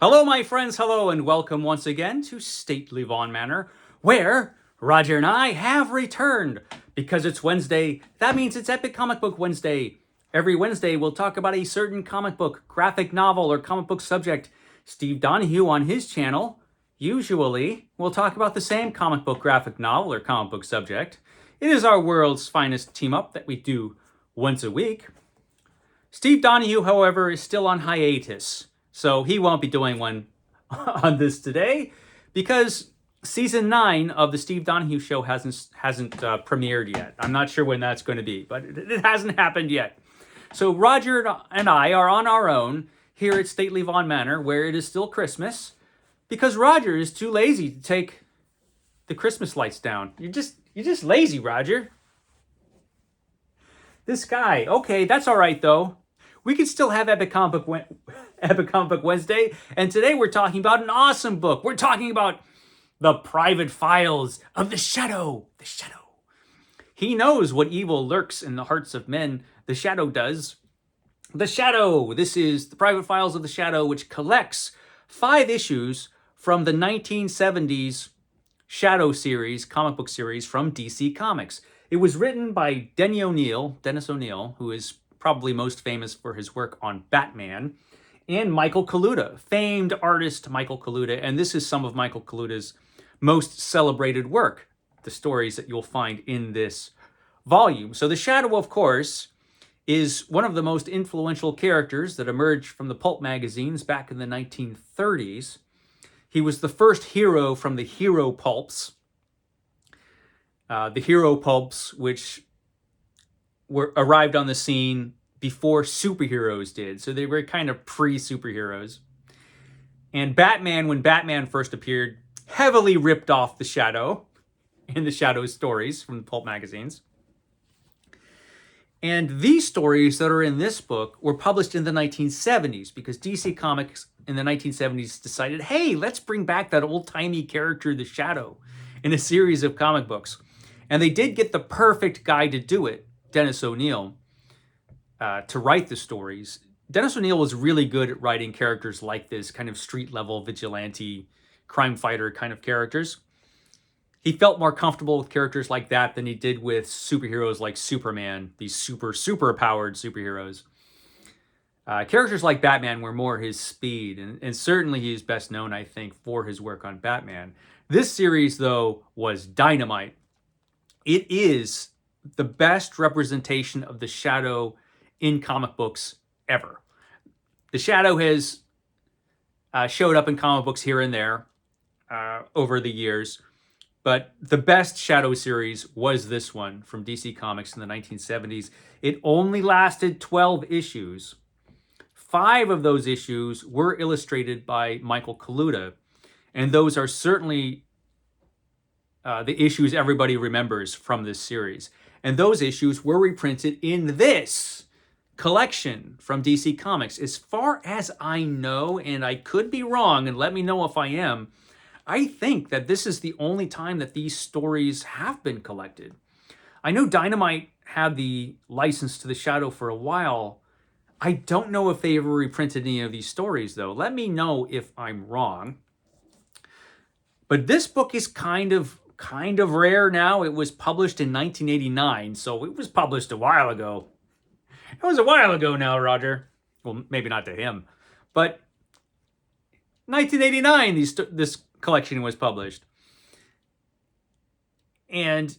Hello, my friends, hello, and welcome once again to Stately Vaughan Manor, where Roger and I have returned. Because it's Wednesday, that means it's Epic Comic Book Wednesday. Every Wednesday, we'll talk about a certain comic book, graphic novel, or comic book subject. Steve Donoghue on his channel, usually, will talk about the same comic book, graphic novel, or comic book subject. It is our world's finest team-up that we do once a week. Steve Donoghue, however, is still on hiatus, so he won't be doing one on this today because season 9 of the Steve Donoghue Show hasn't premiered yet. I'm not sure when that's going to be, but it hasn't happened yet. So Roger and I are on our own here at Stately Vaughan Manor, where it is still Christmas, because Roger is too lazy to take the Christmas lights down. You're just lazy, Roger. This guy. Okay, that's all right though. We can still have Epic Comic Book Wednesday, and today we're talking about an awesome book. We're talking about The Private Files of the Shadow. The Shadow. He knows what evil lurks in the hearts of men. The Shadow does. The Shadow. This is The Private Files of the Shadow, which collects 5 issues from the 1970s Shadow series, comic book series from DC Comics. It was written by Denny O'Neil, Dennis O'Neil, who is probably most famous for his work on Batman, and Michael Kaluta, famed artist Michael Kaluta. And this is some of Michael Kaluta's most celebrated work, the stories that you'll find in this volume. So the Shadow, of course, is one of the most influential characters that emerged from the pulp magazines back in the 1930s. He was the first hero from the hero pulps. The hero pulps, which arrived on the scene before superheroes did. So they were kind of pre-superheroes. And Batman, when Batman first appeared, heavily ripped off the Shadow in the Shadow stories from the pulp magazines. And these stories that are in this book were published in the 1970s because DC Comics in the 1970s decided, hey, let's bring back that old-timey character, the Shadow, in a series of comic books. And they did get the perfect guy to do it, Dennis O'Neil, to write the stories. Dennis O'Neil was really good at writing characters like this, kind of street-level vigilante, crime fighter kind of characters. He felt more comfortable with characters like that than he did with superheroes like Superman, these super-powered superheroes. Characters like Batman were more his speed, and certainly he is best known, I think, for his work on Batman. This series, though, was dynamite. It is the best representation of the Shadow in comic books ever. The Shadow has showed up in comic books here and there over the years, but the best Shadow series was this one from DC Comics in the 1970s. It only lasted 12 issues. 5 of those issues were illustrated by Michael Kaluta, and those are certainly the issues everybody remembers from this series. And those issues were reprinted in this collection from DC Comics. As far as I know, and I could be wrong, and let me know if I am, I think that this is the only time that these stories have been collected. I know Dynamite had the license to the Shadow for a while. I don't know if they ever reprinted any of these stories, though. Let me know if I'm wrong. But this book is kind of rare now. It was published in 1989, so it was published a while ago. It was a while ago now, Roger. Well, maybe not to him, but 1989 this collection was published. And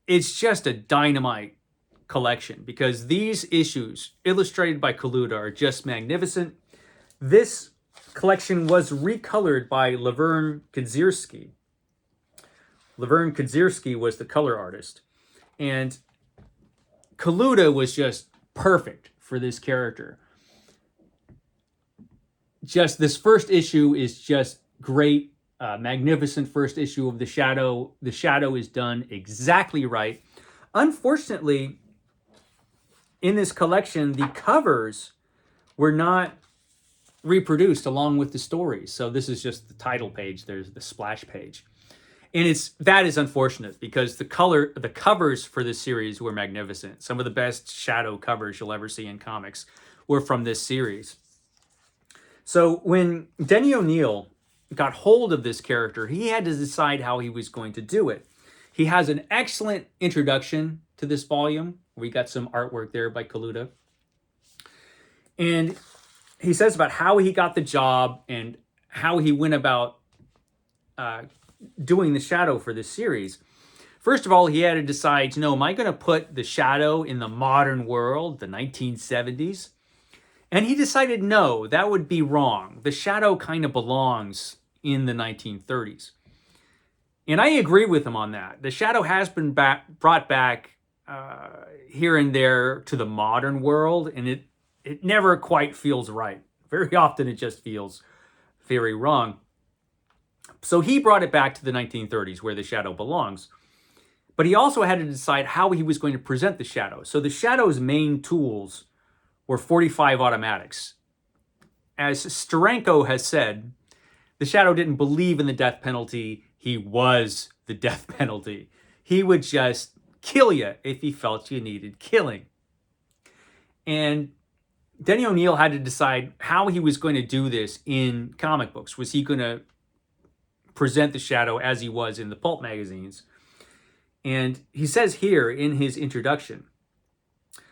it's just a dynamite collection because these issues illustrated by Kaluta are just magnificent. This collection was recolored by Laverne Kadzierski. Laverne Kadzierski was the color artist. And Kaluta was just perfect for this character. Just this first issue is just great. Magnificent first issue of The Shadow. The Shadow is done exactly right. Unfortunately, in this collection, the covers were not reproduced along with the stories. So this is just the title page. There's the splash page. And that is unfortunate because the covers for this series were magnificent. Some of the best Shadow covers you'll ever see in comics were from this series. So when Denny O'Neil got hold of this character, he had to decide how he was going to do it. He has an excellent introduction to this volume. We got some artwork there by Kaluta. And he says about how he got the job and how he went about doing the Shadow for this series. First of all, he had to decide, am I going to put the Shadow in the modern world, the 1970s? And he decided, no, that would be wrong. The Shadow kind of belongs in the 1930s. And I agree with him on that. The Shadow has been brought back here and there to the modern world, and it never quite feels right. Very often it just feels very wrong. So he brought it back to the 1930s where the Shadow belongs. But he also had to decide how he was going to present the Shadow. So the Shadow's main tools were 45 automatics. As Steranko has said, the Shadow didn't believe in the death penalty. He was the death penalty. He would just kill you if he felt you needed killing. And Denny O'Neil had to decide how he was going to do this in comic books. Was he going to present the Shadow as he was in the pulp magazines? And he says here in his introduction,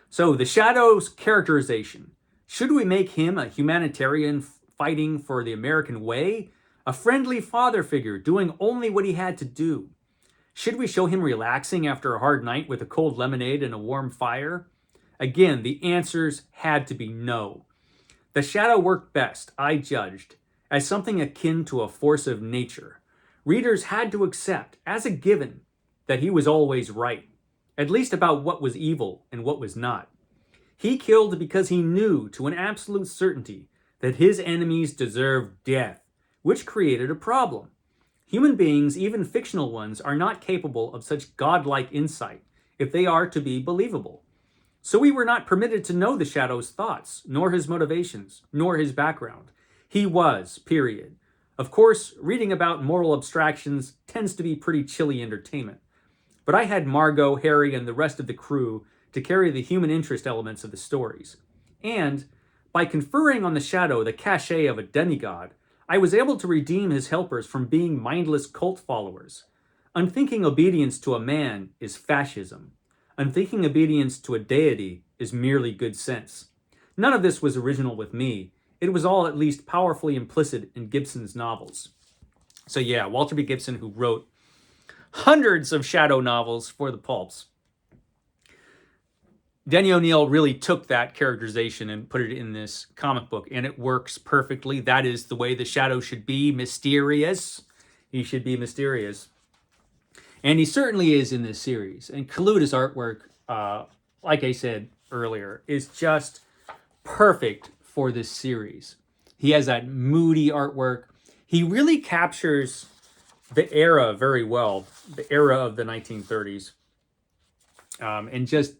so the Shadow's characterization. Should we make him a humanitarian fighting for the American way? A friendly father figure doing only what he had to do? Should we show him relaxing after a hard night with a cold lemonade and a warm fire? Again, the answers had to be no. The Shadow worked best, I judged, as something akin to a force of nature. Readers had to accept, as a given, that he was always right, at least about what was evil and what was not. He killed because he knew to an absolute certainty that his enemies deserved death, which created a problem. Human beings, even fictional ones, are not capable of such godlike insight if they are to be believable. So we were not permitted to know the Shadow's thoughts, nor his motivations, nor his background. He was, period. Of course, reading about moral abstractions tends to be pretty chilly entertainment. But I had Margot, Harry, and the rest of the crew to carry the human interest elements of the stories. And, by conferring on the Shadow the cachet of a demigod, I was able to redeem his helpers from being mindless cult followers. Unthinking obedience to a man is fascism. Unthinking obedience to a deity is merely good sense. None of this was original with me. It was all at least powerfully implicit in Gibson's novels. So yeah, Walter B. Gibson, who wrote hundreds of Shadow novels for the pulps. Denny O'Neil really took that characterization and put it in this comic book, and it works perfectly. That is the way the Shadow should be, mysterious. He should be mysterious. And he certainly is in this series. And Kaluta's artwork, like I said earlier, is just perfect for this series. He has that moody artwork. He really captures the era very well, the era of the 1930s. And just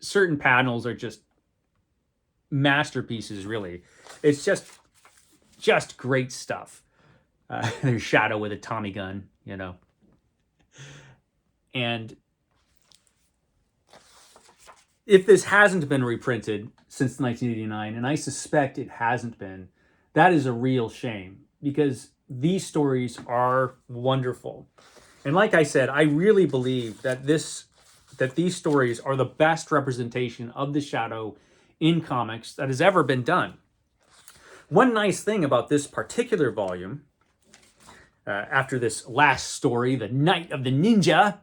certain panels are just masterpieces, really. It's just great stuff. There's Shadow with a Tommy gun, And if this hasn't been reprinted since 1989, and I suspect it hasn't been, that is a real shame, because these stories are wonderful. And like I said, I really believe that these stories are the best representation of the Shadow in comics that has ever been done. One nice thing about this particular volume, after this last story, The Night of the Ninja,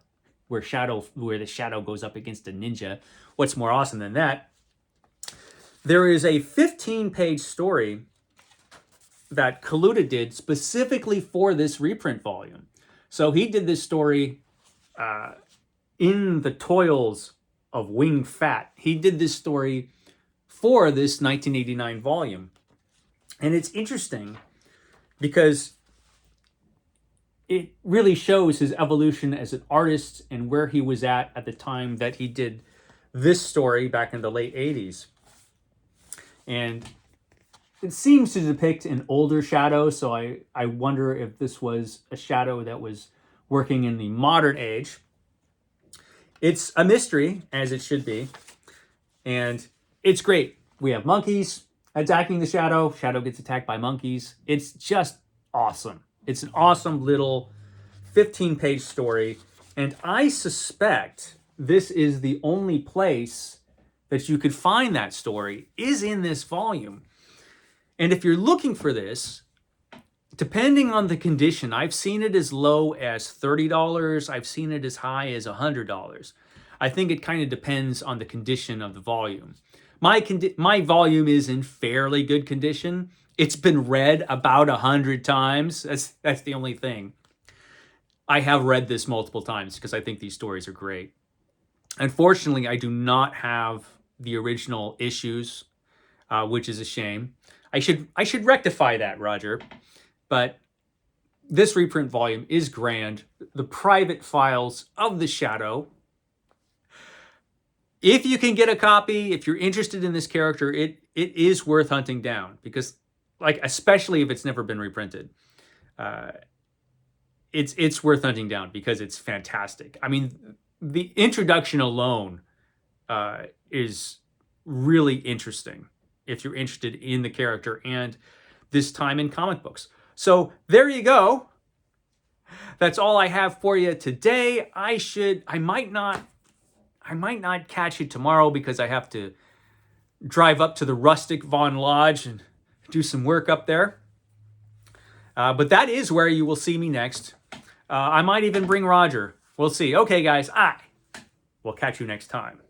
where the Shadow goes up against a ninja, what's more awesome than that? There is a 15-page story that Kaluta did specifically for this reprint volume. So he did this story in the toils of Wing Fat. He did this story for this 1989 volume. And it's interesting because it really shows his evolution as an artist and where he was at the time that he did this story back in the late 80s. And it seems to depict an older Shadow, so I wonder if this was a Shadow that was working in the modern age. It's a mystery, as it should be, and it's great. We have monkeys, attacking the Shadow. Shadow gets attacked by monkeys. It's just awesome. It's an awesome little 15-page story. And I suspect this is the only place that you could find that story is in this volume. And if you're looking for this, depending on the condition, I've seen it as low as $30. I've seen it as high as $100. I think it kind of depends on the condition of the volume. My volume is in fairly good condition. It's been read about 100 times. That's the only thing. I have read this multiple times because I think these stories are great. Unfortunately, I do not have the original issues, which is a shame. I should rectify that, Roger. But this reprint volume is grand. The Private Files of the Shadow. If you can get a copy, if you're interested in this character, it is worth hunting down because, like, especially if it's never been reprinted, it's worth hunting down because it's fantastic. I mean, the introduction alone is really interesting if you're interested in the character and this time in comic books. So there you go. That's all I have for you today. I might not catch you tomorrow because I have to drive up to the Rustic Von Lodge and do some work up there. But that is where you will see me next. I might even bring Roger. We'll see. Okay, guys, we'll catch you next time.